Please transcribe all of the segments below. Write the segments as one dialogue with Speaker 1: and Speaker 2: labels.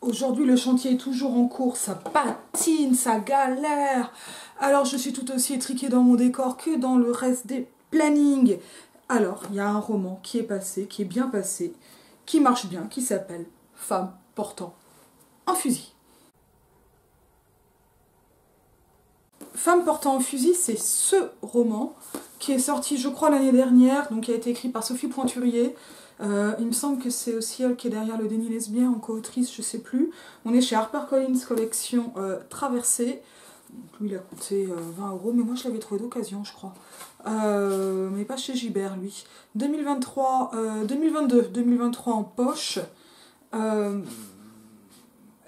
Speaker 1: Aujourd'hui, le chantier est toujours en cours, ça patine, ça galère. Alors, je suis tout aussi étriquée dans mon décor que dans le reste des plannings. Alors, il y a un roman qui est passé, qui est bien passé, qui marche bien, qui s'appelle Femme portant un fusil. Femme portant un fusil, c'est ce roman qui est sorti, je crois, l'année dernière, donc qui a été écrit par Sophie Pointurier. Il me semble que c'est aussi elle qui est derrière Le Déni lesbien, en co-autrice, je sais plus. On est chez HarperCollins Collection Traversée. Lui, il a coûté 20 €, mais moi je l'avais trouvé d'occasion, je crois. Mais pas chez Gibert, lui. 2023 en poche.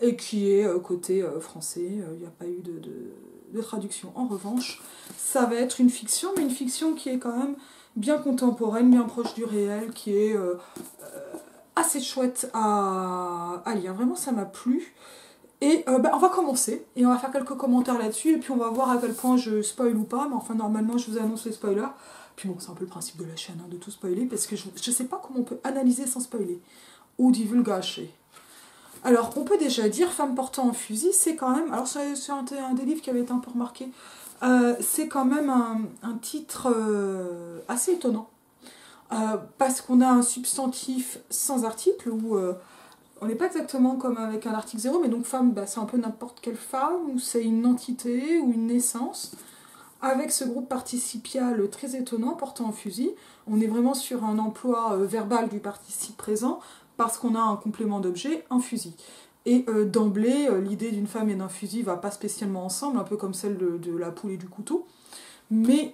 Speaker 1: Et qui est côté français. Il n'y a pas eu de traduction. En revanche, ça va être une fiction, mais une fiction qui est quand même bien contemporaine, bien proche du réel, qui est assez chouette à lire. Vraiment, ça m'a plu. Et on va commencer, et on va faire quelques commentaires là-dessus, et puis on va voir à quel point je spoil ou pas, mais enfin, normalement, je vous annonce les spoilers. Puis bon, c'est un peu le principe de la chaîne, hein, de tout spoiler, parce que je sais pas comment on peut analyser sans spoiler, ou divulgacher. Alors, on peut déjà dire, Femme portant un fusil, c'est quand même... Alors, c'est un des livres qui avait été un peu remarqué. C'est quand même un titre assez étonnant. Parce qu'on a un substantif sans article, où on n'est pas exactement comme avec un article 0, mais donc femme, c'est un peu n'importe quelle femme, ou c'est une entité, ou une naissance. Avec ce groupe participial très étonnant, portant un fusil, on est vraiment sur un emploi verbal du participe présent, parce qu'on a un complément d'objet, un fusil. Et d'emblée, l'idée d'une femme et d'un fusil va pas spécialement ensemble, un peu comme celle de la poule et du couteau. Mais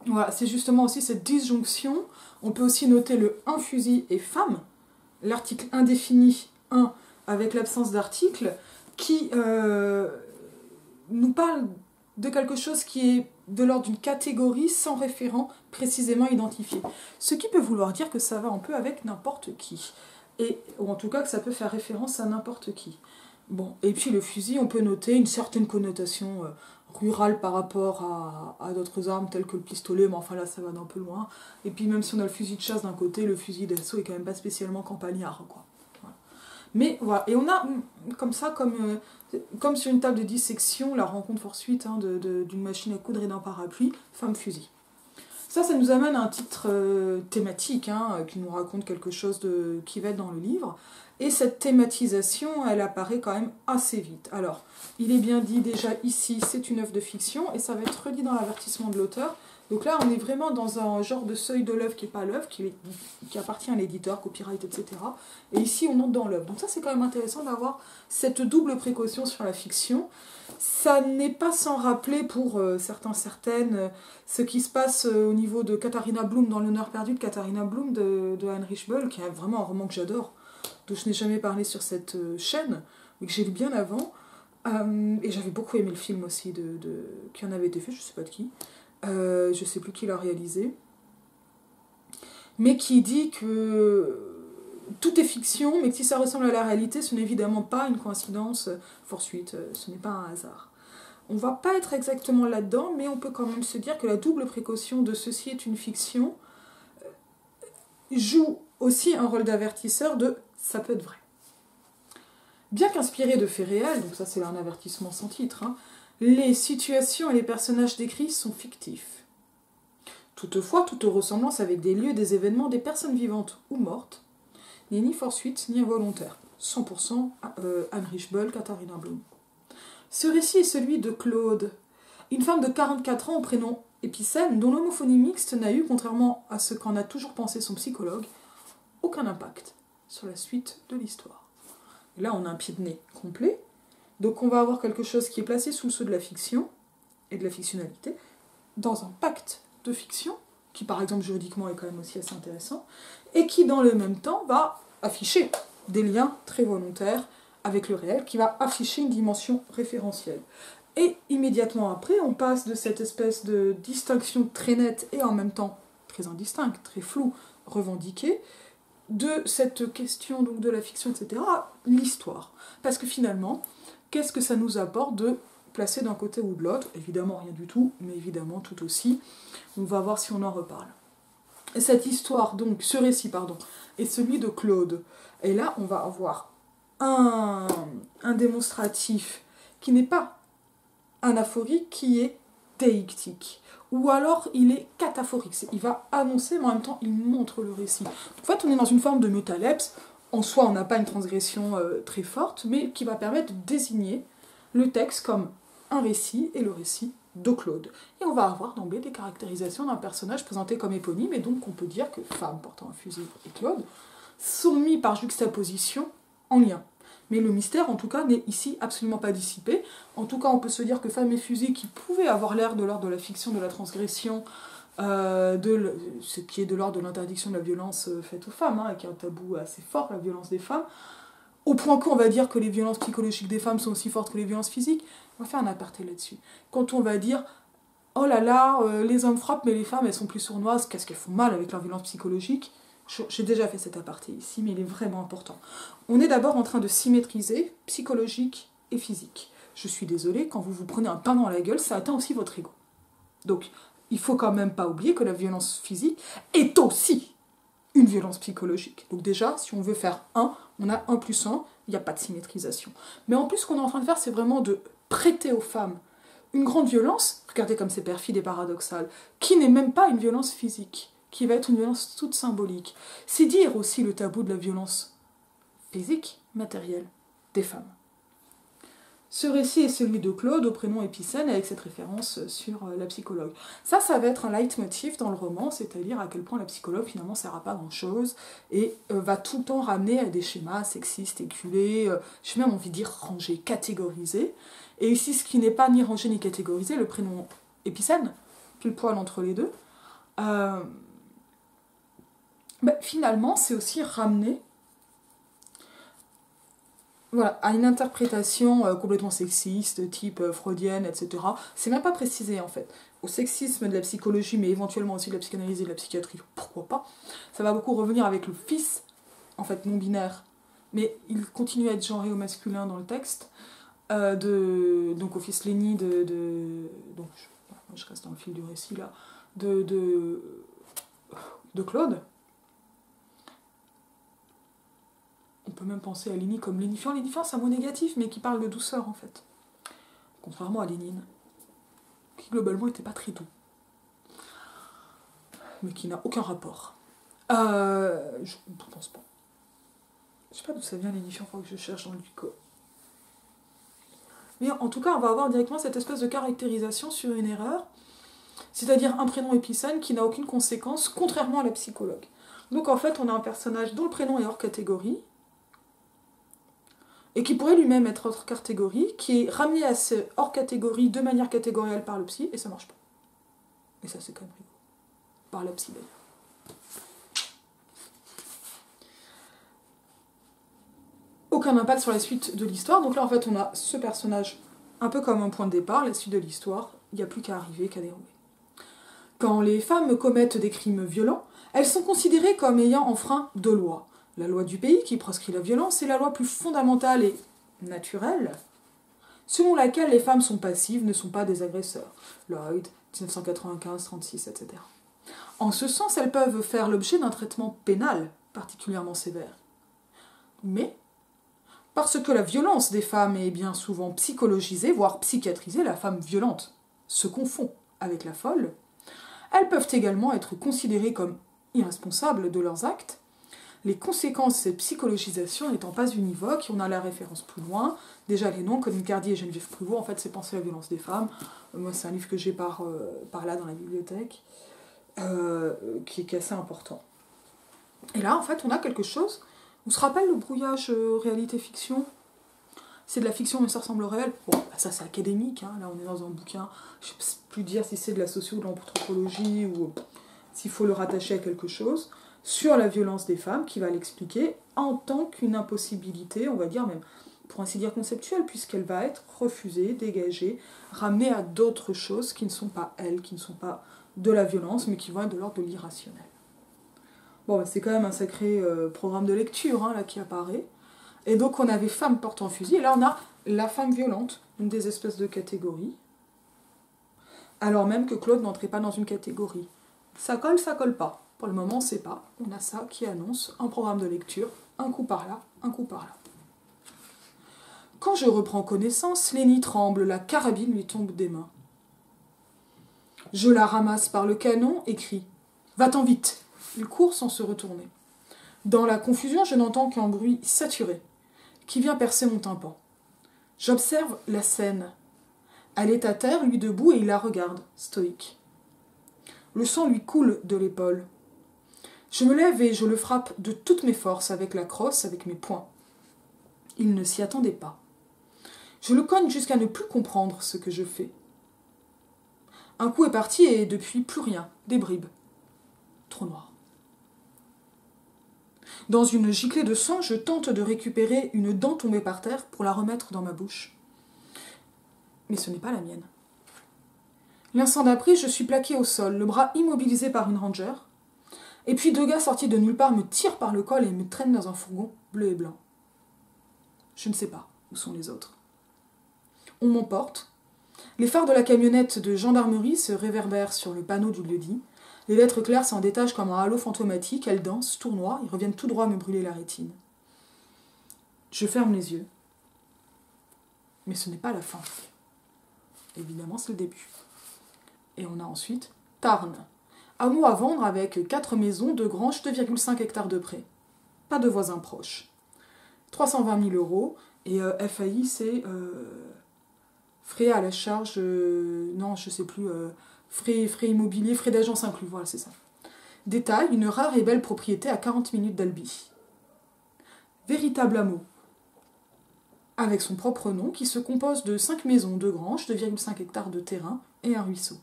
Speaker 1: voilà, c'est justement aussi cette disjonction. On peut aussi noter le un fusil et femme, l'article indéfini 1 avec l'absence d'article, qui nous parle de quelque chose qui est de l'ordre d'une catégorie sans référent précisément identifié. Ce qui peut vouloir dire que ça va un peu avec n'importe qui. Ou en tout cas que ça peut faire référence à n'importe qui. Bon, et puis le fusil, on peut noter une certaine connotation rurale par rapport à d'autres armes telles que le pistolet, mais enfin là ça va d'un peu loin. Et puis même si on a le fusil de chasse d'un côté, le fusil d'assaut est quand même pas spécialement campagnard, quoi. Voilà. Mais voilà, et on a comme ça, comme sur une table de dissection, la rencontre fortuite d'une machine à coudre et d'un parapluie, femme fusil. Ça nous amène à un titre thématique, qui nous raconte quelque chose qui va être dans le livre. Et cette thématisation, elle apparaît quand même assez vite. Alors, il est bien dit déjà ici, c'est une œuvre de fiction, et ça va être redit dans l'avertissement de l'auteur. Donc là, on est vraiment dans un genre de seuil de l'œuvre qui n'est pas l'œuvre, qui appartient à l'éditeur, copyright, etc. Et ici, on entre dans l'œuvre. Donc ça, c'est quand même intéressant d'avoir cette double précaution sur la fiction. Ça n'est pas sans rappeler pour certaines, ce qui se passe au niveau de Katharina Blum, dans L'honneur perdu de Katharina Blum, de Heinrich Böll, qui est vraiment un roman que j'adore, dont je n'ai jamais parlé sur cette chaîne, mais que j'ai lu bien avant. Et j'avais beaucoup aimé le film aussi qui en avait été fait, je ne sais pas de qui. Je ne sais plus qui l'a réalisé. Mais qui dit que tout est fiction, mais que si ça ressemble à la réalité, ce n'est évidemment pas une coïncidence fortuite, ce n'est pas un hasard. On va pas être exactement là-dedans, mais on peut quand même se dire que la double précaution de ceci est une fiction joue aussi un rôle d'avertisseur de ça peut être vrai. Bien qu'inspiré de faits réels, donc ça c'est un avertissement sans titre, les situations et les personnages décrits sont fictifs. Toutefois, toute ressemblance avec des lieux, des événements, des personnes vivantes ou mortes n'est ni fortuite ni involontaire. 100% Heinrich Böll, Katharina Blum. Ce récit est celui de Claude, une femme de 44 ans au prénom épicène, dont l'homophonie mixte n'a eu, contrairement à ce qu'en a toujours pensé son psychologue, aucun impact sur la suite de l'histoire. Et là, on a un pied de nez complet. Donc on va avoir quelque chose qui est placé sous le sceau de la fiction et de la fictionnalité, dans un pacte de fiction, qui par exemple juridiquement est quand même aussi assez intéressant, et qui dans le même temps va afficher des liens très volontaires avec le réel, qui va afficher une dimension référentielle. Et immédiatement après, on passe de cette espèce de distinction très nette et en même temps très indistincte, très floue, revendiquée, de cette question donc de la fiction, etc., à l'histoire. Parce que finalement, qu'est-ce que ça nous apporte de placer d'un côté ou de l'autre? Évidemment rien du tout, mais évidemment tout aussi. On va voir si on en reparle. Et cette histoire, donc, ce récit, pardon, est celui de Claude. Et là, on va avoir un, un démonstratif qui n'est pas anaphorique, qui est déictique. Ou alors il est cataphorique, il va annoncer mais en même temps il montre le récit. En fait on est dans une forme de mutalepse, en soi on n'a pas une transgression très forte, mais qui va permettre de désigner le texte comme un récit et le récit de Claude. Et on va avoir d'emblée des caractérisations d'un personnage présenté comme éponyme, et donc on peut dire que femme portant un fusil et Claude sont mis par juxtaposition en lien. Mais le mystère, en tout cas, n'est ici absolument pas dissipé. En tout cas, on peut se dire que Femme et Fusil, qui pouvait avoir l'air de l'ordre de la fiction, de la transgression, ce qui est de l'ordre de l'interdiction de la violence faite aux femmes, hein, qui est un tabou assez fort, la violence des femmes, au point qu'on va dire que les violences psychologiques des femmes sont aussi fortes que les violences physiques, on va faire un aparté là-dessus. Quand on va dire « Oh là là, les hommes frappent, mais les femmes, elles sont plus sournoises, qu'est-ce qu'elles font mal avec leur violence psychologique ?» J'ai déjà fait cet aparté ici, mais il est vraiment important. On est d'abord en train de symétriser psychologique et physique. Je suis désolée, quand vous vous prenez un pain dans la gueule, ça atteint aussi votre ego. Donc, il faut quand même pas oublier que la violence physique est aussi une violence psychologique. Donc déjà, si on veut faire 1, on a 1 plus 1, il n'y a pas de symétrisation. Mais en plus, ce qu'on est en train de faire, c'est vraiment de prêter aux femmes une grande violence, regardez comme c'est perfide et paradoxal, qui n'est même pas une violence physique, qui va être une violence toute symbolique. C'est dire aussi le tabou de la violence physique, matérielle, des femmes. Ce récit est celui de Claude, au prénom Épicène, avec cette référence sur la psychologue. Ça va être un leitmotiv dans le roman, c'est-à-dire à quel point la psychologue finalement sert à pas grand-chose et va tout le temps ramener à des schémas sexistes, éculés, j'ai même envie de dire rangés, catégorisés. Et ici, ce qui n'est pas ni rangé ni catégorisé, le prénom Épicène, pile poil entre les deux, finalement, c'est aussi ramener à une interprétation complètement sexiste, type freudienne, etc. C'est même pas précisé en fait. Au sexisme de la psychologie, mais éventuellement aussi de la psychanalyse et de la psychiatrie, pourquoi pas. Ça va beaucoup revenir avec le fils, en fait non binaire, mais il continue à être genré au masculin dans le texte, donc au fils Léni donc je reste dans le fil du récit là, de Claude. On peut même penser à Léni comme lénifiant. Lénifiant, c'est un mot négatif, mais qui parle de douceur, en fait. Contrairement à Lénine, qui globalement n'était pas très doux. Mais qui n'a aucun rapport. Je ne pense pas. Je sais pas d'où ça vient, lénifiant, il faut que je cherche dans le Vico. Mais en tout cas, on va avoir directement cette espèce de caractérisation sur une erreur, c'est-à-dire un prénom Épicène qui n'a aucune conséquence, contrairement à la psychologue. Donc en fait, on a un personnage dont le prénom est hors catégorie, et qui pourrait lui-même être hors catégorie, qui est ramené à ce hors catégorie de manière catégorielle par le psy, et ça marche pas. Et ça, c'est quand même rigolo. Par la psy, d'ailleurs. Aucun impact sur la suite de l'histoire, donc là, en fait, on a ce personnage un peu comme un point de départ, la suite de l'histoire, il n'y a plus qu'à arriver, qu'à dérouler. Quand les femmes commettent des crimes violents, elles sont considérées comme ayant enfreint 2 lois. La loi du pays qui proscrit la violence et la loi plus fondamentale et naturelle, selon laquelle les femmes sont passives, ne sont pas des agresseurs. Lloyd, 1995, 36, etc. En ce sens, elles peuvent faire l'objet d'un traitement pénal particulièrement sévère. Mais, parce que la violence des femmes est bien souvent psychologisée, voire psychiatrisée, la femme violente se confond avec la folle, elles peuvent également être considérées comme irresponsables de leurs actes, les conséquences de cette psychologisation n'étant pas univoques, on a la référence plus loin, déjà les noms, Colline Cardier et Geneviève Pruvot, en fait c'est Penser à la violence des femmes, moi c'est un livre que j'ai par là dans la bibliothèque, qui est assez important. Et là en fait on a quelque chose, on se rappelle le brouillage réalité-fiction ? C'est de la fiction mais ça ressemble au réel. Bon, ça c'est académique, hein. Là on est dans un bouquin, je ne sais plus dire si c'est de la socio ou de l'anthropologie, ou s'il faut le rattacher à quelque chose, sur la violence des femmes, qui va l'expliquer en tant qu'une impossibilité, on va dire même, pour ainsi dire conceptuelle, puisqu'elle va être refusée, dégagée, ramenée à d'autres choses qui ne sont pas elles, qui ne sont pas de la violence, mais qui vont être de l'ordre de l'irrationnel. Bon, c'est quand même un sacré programme de lecture hein, là, qui apparaît. Et donc on avait femme portant fusil, et là on a la femme violente, une des espèces de catégories, alors même que Claude n'entrait pas dans une catégorie. Ça colle pas. Pour le moment, on ne sait pas. On a ça qui annonce un programme de lecture, un coup par là, un coup par là. Quand je reprends connaissance, Lenny tremble, la carabine lui tombe des mains. Je la ramasse par le canon et crie « Va-t'en vite !» Il court sans se retourner. Dans la confusion, je n'entends qu'un bruit saturé qui vient percer mon tympan. J'observe la scène. Elle est à terre, lui debout, et il la regarde, stoïque. Le sang lui coule de l'épaule. Je me lève et je le frappe de toutes mes forces avec la crosse, avec mes poings. Il ne s'y attendait pas. Je le cogne jusqu'à ne plus comprendre ce que je fais. Un coup est parti et depuis plus rien, des bribes. Trop noir. Dans une giclée de sang, je tente de récupérer une dent tombée par terre pour la remettre dans ma bouche. Mais ce n'est pas la mienne. L'instant d'après, je suis plaqué au sol, le bras immobilisé par une ranger, et puis 2 gars sortis de nulle part me tirent par le col et me traînent dans un fourgon bleu et blanc. Je ne sais pas où sont les autres. On m'emporte. Les phares de la camionnette de gendarmerie se réverbèrent sur le panneau du lieu-dit. Les lettres claires s'en détachent comme un halo fantomatique, elles dansent, tournoient, et reviennent tout droit me brûler la rétine. Je ferme les yeux. Mais ce n'est pas la fin. Évidemment, c'est le début. Et on a ensuite Tarn. Hameau à vendre avec 4 maisons, 2 granges, 2,5 hectares de prés. Pas de voisins proches. 320 000 €, et FAI, c'est frais à la charge, non, je sais plus, frais immobiliers, frais d'agence inclus, voilà, c'est ça. Détail, une rare et belle propriété à 40 minutes d'Albi. Véritable hameau, avec son propre nom, qui se compose de 5 maisons, 2 granges, 2,5 hectares de terrain et un ruisseau.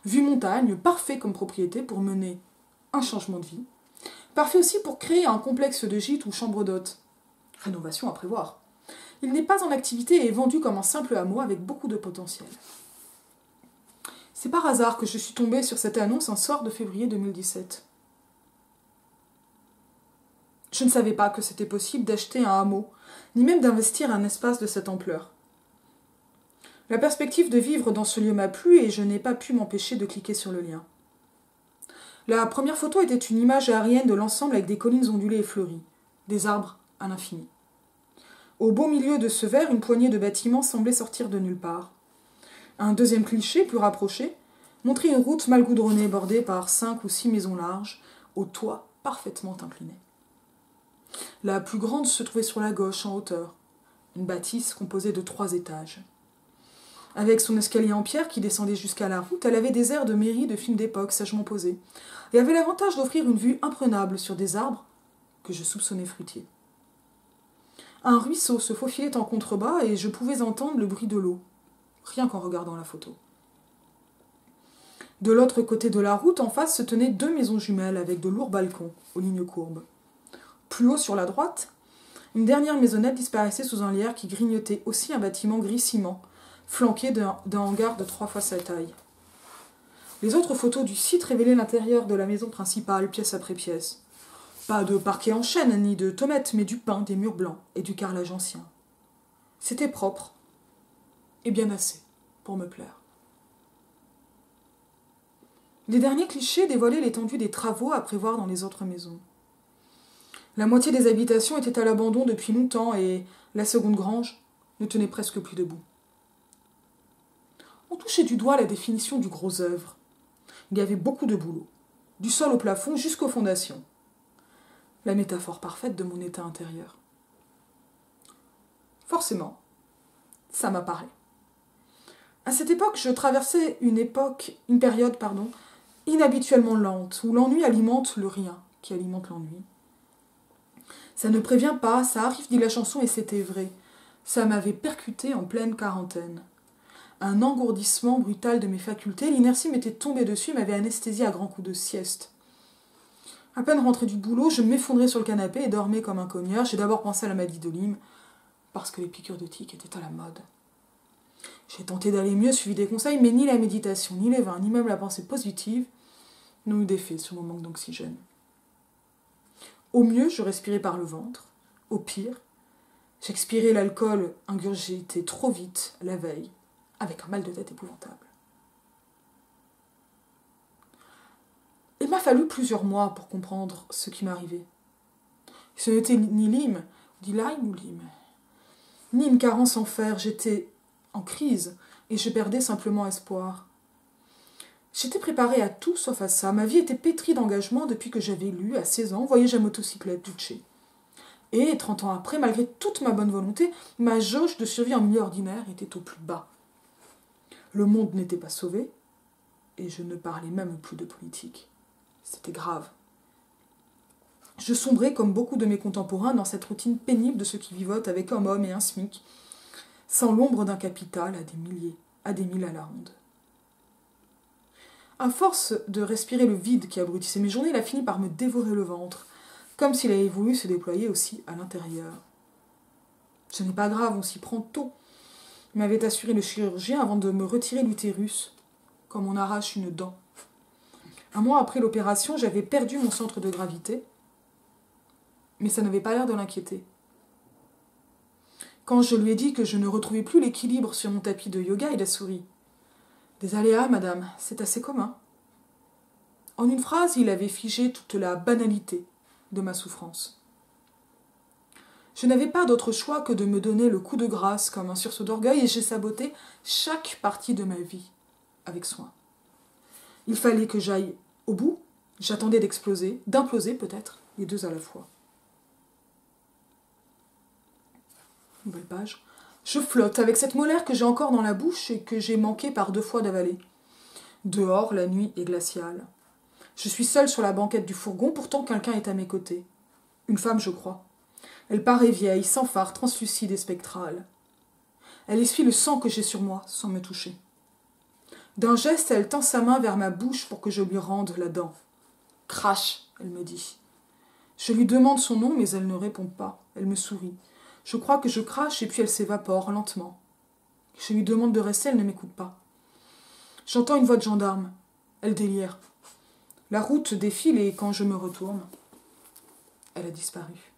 Speaker 1: Vue montagne, parfait comme propriété pour mener un changement de vie. Parfait aussi pour créer un complexe de gîtes ou chambre d'hôtes. Rénovation à prévoir. Il n'est pas en activité et est vendu comme un simple hameau avec beaucoup de potentiel. C'est par hasard que je suis tombée sur cette annonce un soir de février 2017. Je ne savais pas que c'était possible d'acheter un hameau, ni même d'investir un espace de cette ampleur. La perspective de vivre dans ce lieu m'a plu et je n'ai pas pu m'empêcher de cliquer sur le lien. La première photo était une image aérienne de l'ensemble avec des collines ondulées et fleuries, des arbres à l'infini. Au beau milieu de ce verre, une poignée de bâtiments semblait sortir de nulle part. Un deuxième cliché, plus rapproché, montrait une route mal goudronnée bordée par 5 ou 6 maisons larges, au toit parfaitement incliné. La plus grande se trouvait sur la gauche, en hauteur, une bâtisse composée de 3 étages. Avec son escalier en pierre qui descendait jusqu'à la route, elle avait des airs de mairie de film d'époque sagement posés, et avait l'avantage d'offrir une vue imprenable sur des arbres que je soupçonnais fruitiers. Un ruisseau se faufilait en contrebas et je pouvais entendre le bruit de l'eau, rien qu'en regardant la photo. De l'autre côté de la route, en face, se tenaient 2 maisons jumelles avec de lourds balcons aux lignes courbes. Plus haut sur la droite, une dernière maisonnette disparaissait sous un lierre qui grignotait aussi un bâtiment gris-ciment, flanqué d'un hangar de 3 fois sa taille. Les autres photos du site révélaient l'intérieur de la maison principale, pièce après pièce. Pas de parquet en chêne, ni de tomates, mais du pain, des murs blancs et du carrelage ancien. C'était propre, et bien assez, pour me plaire. Les derniers clichés dévoilaient l'étendue des travaux à prévoir dans les autres maisons. La moitié des habitations étaient à l'abandon depuis longtemps et la seconde grange ne tenait presque plus debout. On touchait du doigt la définition du gros œuvre. Il y avait beaucoup de boulot, du sol au plafond jusqu'aux fondations. La métaphore parfaite de mon état intérieur. Forcément, ça m'apparaît. À cette époque, je traversais une période inhabituellement lente, où l'ennui alimente le rien qui alimente l'ennui. Ça ne prévient pas, ça arrive, dit la chanson, et c'était vrai. Ça m'avait percuté en pleine quarantaine. Un engourdissement brutal de mes facultés, l'inertie m'était tombée dessus et m'avait anesthésiée à grands coups de sieste. À peine rentrée du boulot, je m'effondrais sur le canapé et dormais comme un cogneur. J'ai d'abord pensé à la maladie de Lyme, parce que les piqûres de tiques étaient à la mode. J'ai tenté d'aller mieux, suivi des conseils, mais ni la méditation, ni les vins, ni même la pensée positive n'ont eu d'effet sur mon manque d'oxygène. Au mieux, je respirais par le ventre. Au pire, j'expirais l'alcool ingurgité trop vite la veille, avec un mal de tête épouvantable. Il m'a fallu plusieurs mois pour comprendre ce qui m'arrivait. Ce n'était ni Lyme, dit Lyme ou Lyme. ni une carence en fer, j'étais en crise et je perdais simplement espoir. J'étais préparée à tout sauf à ça. Ma vie était pétrie d'engagement depuis que j'avais lu, à 16 ans, Voyage à motocyclette Duce. Et 30 ans après, malgré toute ma bonne volonté, ma jauge de survie en milieu ordinaire était au plus bas. Le monde n'était pas sauvé, et je ne parlais même plus de politique. C'était grave. Je sombrais, comme beaucoup de mes contemporains, dans cette routine pénible de ceux qui vivotent avec un homme et un SMIC, sans l'ombre d'un capital à des milliers, à des milles à la ronde. À force de respirer le vide qui abrutissait mes journées, il a fini par me dévorer le ventre, comme s'il avait voulu se déployer aussi à l'intérieur. Ce n'est pas grave, on s'y prend tôt, m'avait assuré le chirurgien avant de me retirer l'utérus, comme on arrache une dent. Un mois après l'opération, j'avais perdu mon centre de gravité, mais ça n'avait pas l'air de l'inquiéter. Quand je lui ai dit que je ne retrouvais plus l'équilibre sur mon tapis de yoga, il a souri. « Des aléas, madame, c'est assez commun. » En une phrase, il avait figé toute la banalité de ma souffrance. Je n'avais pas d'autre choix que de me donner le coup de grâce comme un sursaut d'orgueil et j'ai saboté chaque partie de ma vie avec soin. Il fallait que j'aille au bout, j'attendais d'exploser, d'imploser peut-être, les deux à la fois. Nouvelle page. Je flotte avec cette molaire que j'ai encore dans la bouche et que j'ai manqué par 2 fois d'avaler. Dehors, la nuit est glaciale. Je suis seule sur la banquette du fourgon, pourtant quelqu'un est à mes côtés. Une femme, je crois. Elle paraît vieille, sans phare, translucide et spectrale. Elle essuie le sang que j'ai sur moi, sans me toucher. D'un geste, elle tend sa main vers ma bouche pour que je lui rende la dent. « Crache !» elle me dit. Je lui demande son nom, mais elle ne répond pas. Elle me sourit. Je crois que je crache et puis elle s'évapore lentement. Je lui demande de rester, elle ne m'écoute pas. J'entends une voix de gendarme. Elle délire. La route défile et quand je me retourne, elle a disparu.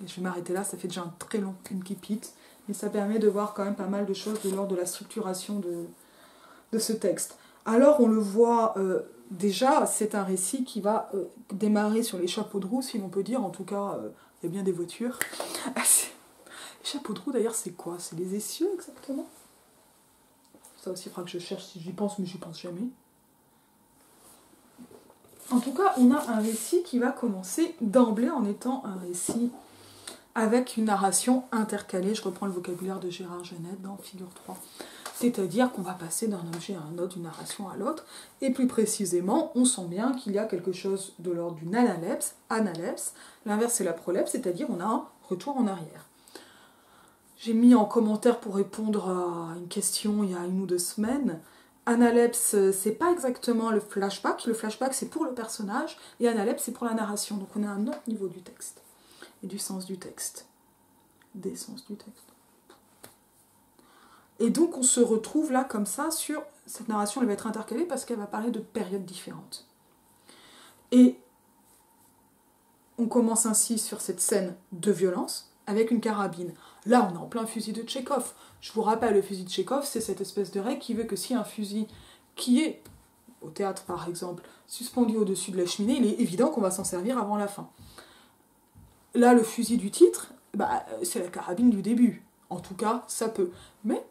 Speaker 1: Et je vais m'arrêter là, ça fait déjà un très long incipit, mais ça permet de voir quand même pas mal de choses de l'ordre de la structuration de ce texte. Alors on le voit déjà, c'est un récit qui va démarrer sur les chapeaux de roue, si l'on peut dire, en tout cas, il y a bien des voitures. Les chapeaux de roue d'ailleurs c'est quoi? C'est les essieux exactement? Ça aussi il faudra que je cherche si j'y pense, mais j'y pense jamais. En tout cas, on a un récit qui va commencer d'emblée en étant un récit avec une narration intercalée. Je reprends le vocabulaire de Gérard Genette dans Figure 3. C'est-à-dire qu'on va passer d'un objet à un autre, d'une narration à l'autre. Et plus précisément, on sent bien qu'il y a quelque chose de l'ordre d'une analepse. L'inverse c'est la prolepse, c'est-à-dire on a un retour en arrière. J'ai mis en commentaire pour répondre à une question il y a 1 ou 2 semaines. Analepse, c'est pas exactement le flashback. Le flashback, c'est pour le personnage. Et analepse, c'est pour la narration. Donc on a un autre niveau du texte. Et du sens du texte. Des sens du texte. Et donc on se retrouve là, comme ça, sur... Cette narration, elle va être intercalée parce qu'elle va parler de périodes différentes. Et on commence ainsi sur cette scène de violence, avec une carabine. Là, on est en plein fusil de Tchekhov. Je vous rappelle, le fusil de Tchekhov, c'est cette espèce de règle qui veut que si un fusil qui est, au théâtre par exemple, suspendu au-dessus de la cheminée, il est évident qu'on va s'en servir avant la fin. Là, le fusil du titre, c'est la carabine du début. En tout cas, ça peut. Mais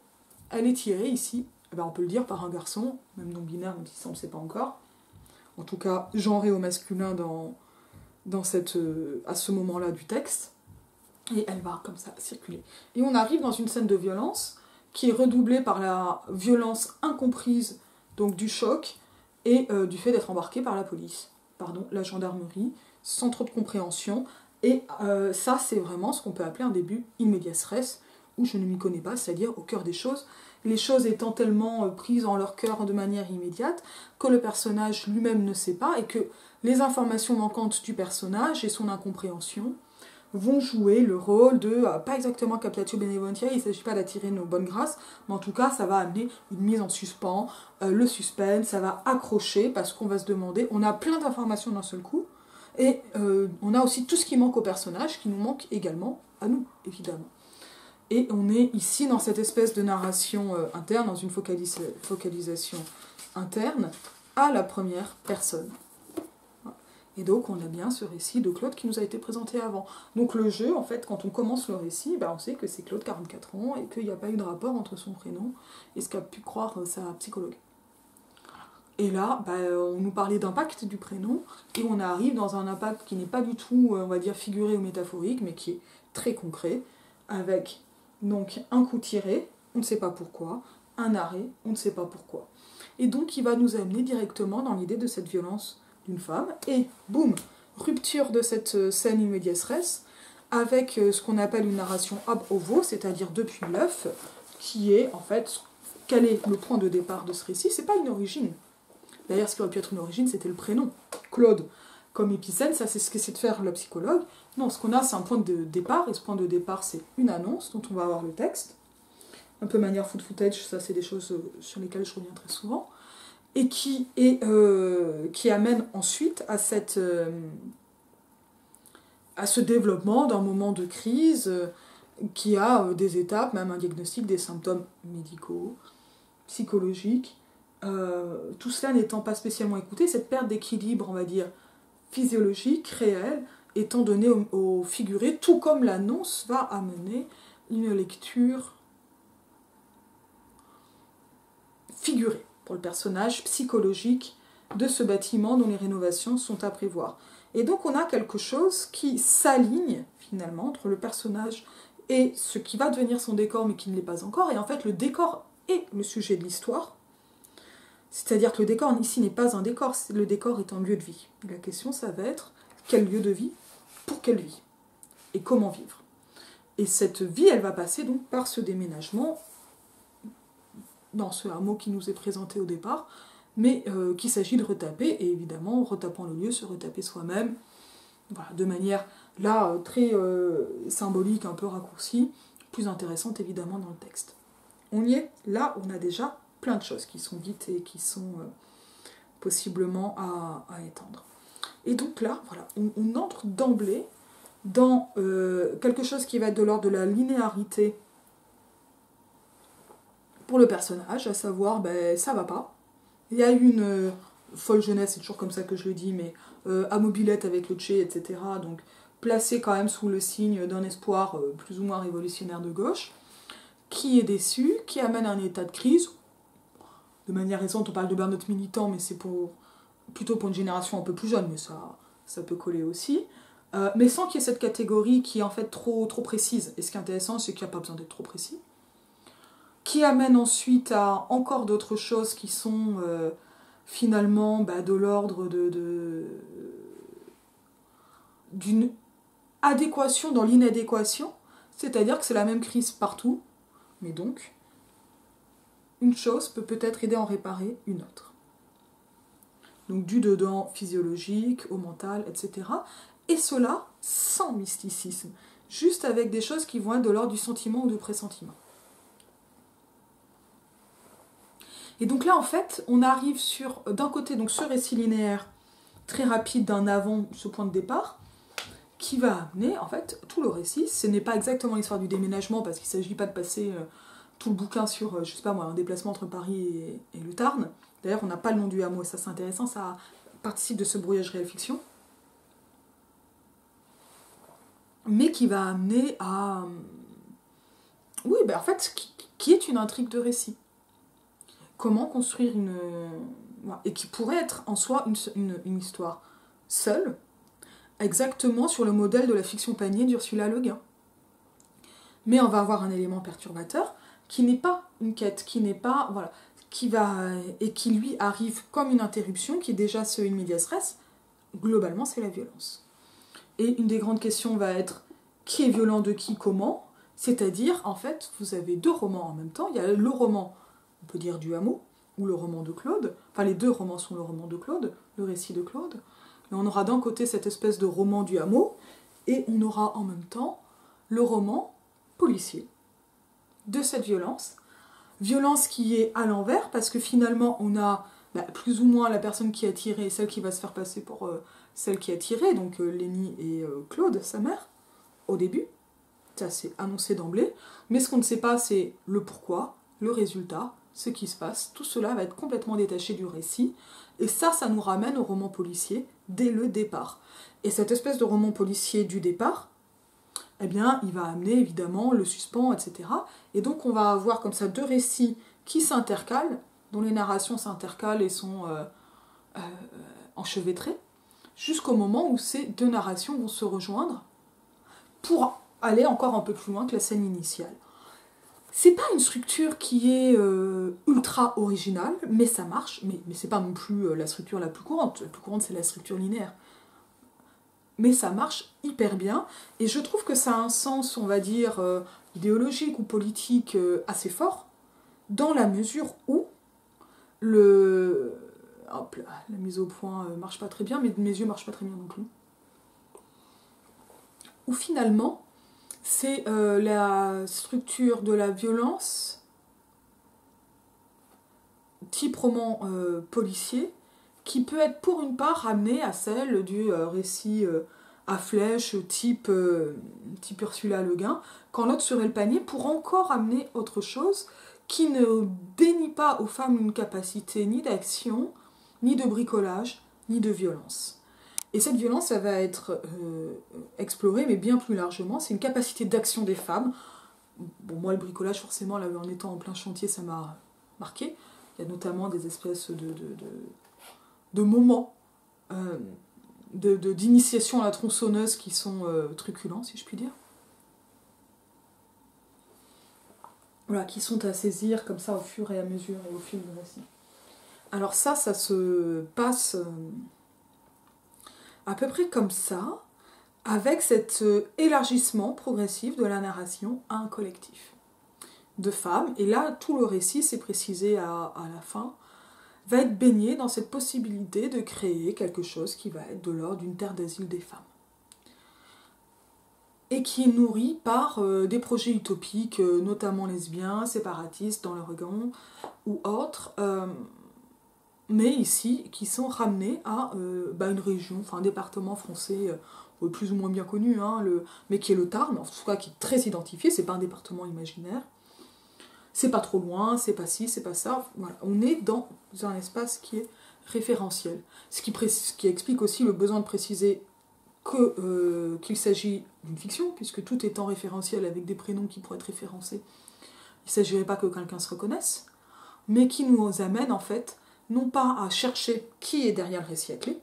Speaker 1: elle est tirée ici, on peut le dire, par un garçon, même non binaire, même si ça on ne sait pas encore. En tout cas, genré au masculin à ce moment-là du texte. Et elle va comme ça circuler. Et on arrive dans une scène de violence qui est redoublée par la violence incomprise donc du choc et du fait d'être embarqué par la gendarmerie, sans trop de compréhension. Et ça, c'est vraiment ce qu'on peut appeler un début in medias res, où je ne m'y connais pas, c'est-à-dire au cœur des choses, les choses étant tellement prises en leur cœur de manière immédiate que le personnage lui-même ne sait pas et que les informations manquantes du personnage et son incompréhension vont jouer le rôle de, pas exactement captatio benevolentia, il ne s'agit pas d'attirer nos bonnes grâces, mais en tout cas ça va amener une mise en suspens, le suspense, ça va accrocher parce qu'on va se demander, on a plein d'informations d'un seul coup, et on a aussi tout ce qui manque au personnage, qui nous manque également à nous, évidemment. Et on est ici dans cette espèce de narration interne, dans une focalisation interne, à la première personne. Et donc on a bien ce récit de Claude qui nous a été présenté avant. Donc le jeu, en fait, quand on commence le récit, on sait que c'est Claude, 44 ans, et qu'il n'y a pas eu de rapport entre son prénom et ce qu'a pu croire sa psychologue. Et là, on nous parlait d'impact du prénom, et on arrive dans un impact qui n'est pas du tout, on va dire, figuré ou métaphorique, mais qui est très concret, avec donc un coup tiré, on ne sait pas pourquoi, un arrêt, on ne sait pas pourquoi. Et donc il va nous amener directement dans l'idée de cette violence d'une femme, et boum, rupture de cette scène in medias res, avec ce qu'on appelle une narration ab ovo, c'est-à-dire depuis l'œuf, qui est en fait, quel est le point de départ de ce récit? C'est pas une origine. D'ailleurs, ce qui aurait pu être une origine, c'était le prénom, Claude. Comme épicène, ça c'est ce qu'essaie de faire le psychologue. Non, ce qu'on a, c'est un point de départ, et ce point de départ, c'est une annonce dont on va avoir le texte. Un peu manière food footage, ça c'est des choses sur lesquelles je reviens très souvent. Et qui amène ensuite à ce développement d'un moment de crise qui a des étapes, même un diagnostic, des symptômes médicaux, psychologiques. Tout cela n'étant pas spécialement écouté, cette perte d'équilibre, on va dire, physiologique, réelle, étant donnée au figuré, tout comme l'annonce va amener une lecture figurée pour le personnage psychologique de ce bâtiment dont les rénovations sont à prévoir. Et donc on a quelque chose qui s'aligne finalement entre le personnage et ce qui va devenir son décor mais qui ne l'est pas encore. Et en fait le décor est le sujet de l'histoire. C'est-à-dire que le décor ici n'est pas un décor, le décor est un lieu de vie. Et la question ça va être quel lieu de vie, pour quelle vie et comment vivre. Et cette vie elle va passer donc par ce déménagement dans ce hameau qui nous est présenté au départ, mais qu'il s'agit de retaper, et évidemment, en retapant le lieu, se retaper soi-même, voilà, de manière, là, très symbolique, un peu raccourcie, plus intéressante, évidemment, dans le texte. On y est, là, on a déjà plein de choses qui sont dites et qui sont possiblement à étendre. Et donc là, voilà, on entre d'emblée dans quelque chose qui va être de l'ordre de la linéarité pour le personnage, à savoir, ça va pas. Il y a eu une folle jeunesse, c'est toujours comme ça que je le dis, mais à mobilette avec le Tché, etc. Donc placé quand même sous le signe d'un espoir plus ou moins révolutionnaire de gauche, qui est déçu, qui amène un état de crise. De manière récente, on parle de burn-out militant, mais c'est plutôt pour une génération un peu plus jeune, mais ça peut coller aussi. Mais sans qu'il y ait cette catégorie qui est en fait trop précise. Et ce qui est intéressant, c'est qu'il n'y a pas besoin d'être trop précis. Qui amène ensuite à encore d'autres choses qui sont finalement de l'ordre d'une adéquation dans l'inadéquation, c'est-à-dire que c'est la même crise partout, mais donc une chose peut peut-être aider à en réparer une autre. Donc du dedans physiologique, au mental, etc. Et cela sans mysticisme, juste avec des choses qui vont être de l'ordre du sentiment ou du pressentiment. Et donc là, en fait, on arrive sur, d'un côté, donc ce récit linéaire très rapide d'un avant, ce point de départ, qui va amener, en fait, tout le récit. Ce n'est pas exactement l'histoire du déménagement, parce qu'il ne s'agit pas de passer tout le bouquin sur, je sais pas moi, un déplacement entre Paris et le Tarn. D'ailleurs, on n'a pas le nom du hameau, ça c'est intéressant, ça participe de ce brouillage réel-fiction. Mais qui va amener à... Oui, en fait, qui est une intrigue de récit. Comment construire une... Et qui pourrait être en soi une histoire seule, exactement sur le modèle de la fiction panier d'Ursula Le Guin. Mais on va avoir un élément perturbateur qui n'est pas une quête, qui n'est pas... Voilà, qui va... Et qui lui arrive comme une interruption, qui est déjà ce in medias res. Globalement, c'est la violence. Et une des grandes questions va être qui est violent de qui, comment. C'est-à-dire, en fait, vous avez deux romans en même temps. Il y a le roman, on peut dire du hameau, ou le roman de Claude. Enfin, les deux romans sont le roman de Claude, le récit de Claude. Mais on aura d'un côté cette espèce de roman du hameau, et on aura en même temps le roman policier de cette violence. Violence qui est à l'envers, parce que finalement, on a plus ou moins la personne qui a tiré, celle qui va se faire passer pour celle qui a tiré, donc Lénie et Claude, sa mère, au début. Ça, c'est annoncé d'emblée. Mais ce qu'on ne sait pas, c'est le pourquoi, le résultat, ce qui se passe, tout cela va être complètement détaché du récit, et ça nous ramène au roman policier dès le départ. Et cette espèce de roman policier du départ, eh bien, il va amener évidemment le suspens, etc. Et donc on va avoir comme ça deux récits qui s'intercalent, dont les narrations s'intercalent et sont enchevêtrées, jusqu'au moment où ces deux narrations vont se rejoindre pour aller encore un peu plus loin que la scène initiale. C'est pas une structure qui est ultra originale, mais ça marche, mais c'est pas non plus la structure la plus courante. La plus courante, c'est la structure linéaire. Mais ça marche hyper bien, et je trouve que ça a un sens, on va dire, idéologique ou politique assez fort, dans la mesure où hop là, la mise au point marche pas très bien, mais mes yeux marchent pas très bien non plus. Où finalement, c'est la structure de la violence, type roman policier, qui peut être pour une part ramenée à celle du récit à flèche, type Ursula Le Guin, quand l'autre serait le panier, pour encore amener autre chose qui ne dénie pas aux femmes une capacité ni d'action, ni de bricolage, ni de violence. Et cette violence, ça va être explorée, mais bien plus largement. C'est une capacité d'action des femmes. Bon, moi, le bricolage, forcément, là, en étant en plein chantier, ça m'a marqué. Il y a notamment des espèces de moments d'initiation à la tronçonneuse qui sont truculents, si je puis dire. Voilà, qui sont à saisir comme ça au fur et à mesure et au fil du récit. Alors ça se passe à peu près comme ça, avec cet élargissement progressif de la narration à un collectif de femmes. Et là, tout le récit, c'est précisé à la fin, va être baigné dans cette possibilité de créer quelque chose qui va être de l'ordre d'une terre d'asile des femmes. Et qui est nourri par des projets utopiques, notamment lesbiens, séparatistes dans le Oregon ou autres, mais ici, qui sont ramenés à une région, enfin un département français plus ou moins bien connu, mais qui est le Tarn, en tout cas qui est très identifié, c'est pas un département imaginaire, c'est pas trop loin, c'est pas ci, c'est pas ça, voilà. On est dans un espace qui est référentiel, ce qui explique aussi le besoin de préciser qu'il s'agit d'une fiction, puisque tout étant référentiel avec des prénoms qui pourraient être référencés, il ne s'agirait pas que quelqu'un se reconnaisse, mais qui nous amène en fait, non pas à chercher qui est derrière le récit à clé,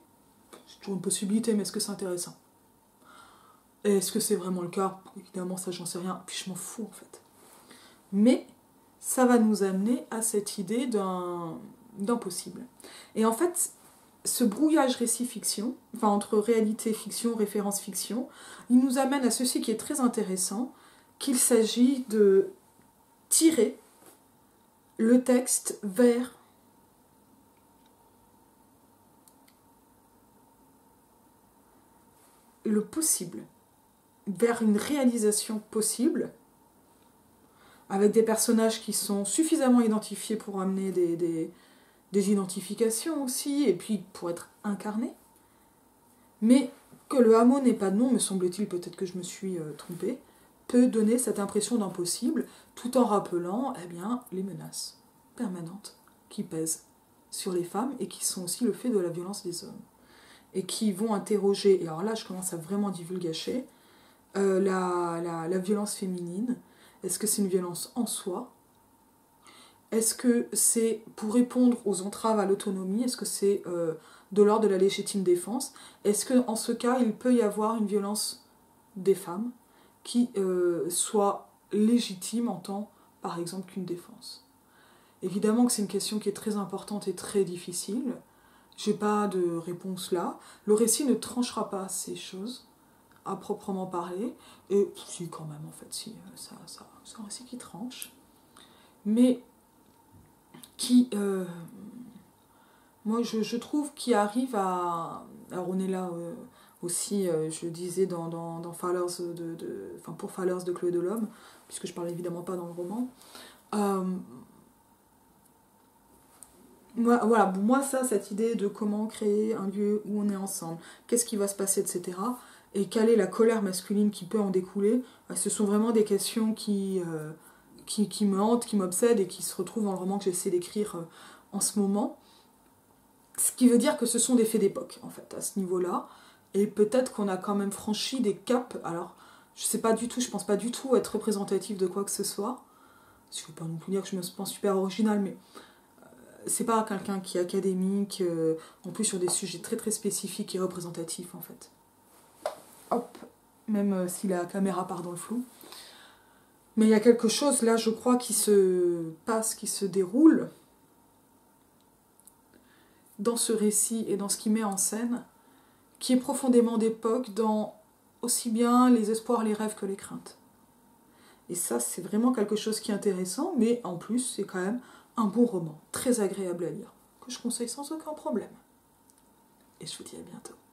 Speaker 1: c'est toujours une possibilité, mais est-ce que c'est intéressant? Et est-ce que c'est vraiment le cas? Évidemment, ça j'en sais rien, puis je m'en fous en fait. Mais ça va nous amener à cette idée d'un possible. Et en fait, ce brouillage récit-fiction, enfin entre réalité-fiction, référence-fiction, il nous amène à ceci qui est très intéressant, qu'il s'agit de tirer le texte vers le possible, vers une réalisation possible, avec des personnages qui sont suffisamment identifiés pour amener des identifications aussi, et puis pour être incarnés, mais que le hameau n'est pas de nom, me semble-t-il, peut-être que je me suis trompée, peut donner cette impression d'impossible, tout en rappelant les menaces permanentes qui pèsent sur les femmes et qui sont aussi le fait de la violence des hommes. Et qui vont interroger, et alors là je commence à vraiment divulgacher, la violence féminine. Est-ce que c'est une violence en soi? Est-ce que c'est pour répondre aux entraves à l'autonomie? Est-ce que c'est de l'ordre de la légitime défense? Est-ce qu'en ce cas, il peut y avoir une violence des femmes qui soit légitime en tant, par exemple, qu'une défense? Évidemment que c'est une question qui est très importante et très difficile. J'ai pas de réponse là. Le récit ne tranchera pas ces choses, à proprement parler. Et si, quand même, en fait, si, c'est un récit qui tranche. Mais qui, moi, je trouve qu'il arrive à... Alors, on est là aussi, je disais, dans Fallers pour Fallers de Chloé Delhomme, puisque je parle évidemment pas dans le roman. Voilà, pour moi, cette idée de comment créer un lieu où on est ensemble, qu'est-ce qui va se passer, etc., et quelle est la colère masculine qui peut en découler, ce sont vraiment des questions qui qui me hante, qui m'obsède et qui se retrouve dans le roman que j'essaie d'écrire en ce moment. Ce qui veut dire que ce sont des faits d'époque, en fait, à ce niveau-là. Et peut-être qu'on a quand même franchi des caps. Alors, je sais pas du tout, je pense pas du tout être représentative de quoi que ce soit. Je ne veux pas non plus dire que je me pense super originale, mais c'est pas quelqu'un qui est académique, en plus sur des sujets très très spécifiques et représentatifs, en fait. Hop, même si la caméra part dans le flou. Mais il y a quelque chose, là, je crois, qui se passe, qui se déroule dans ce récit et dans ce qu'il met en scène, qui est profondément d'époque dans aussi bien les espoirs, les rêves que les craintes. Et ça, c'est vraiment quelque chose qui est intéressant, mais en plus, c'est quand même un bon roman, très agréable à lire, que je conseille sans aucun problème. Et je vous dis à bientôt.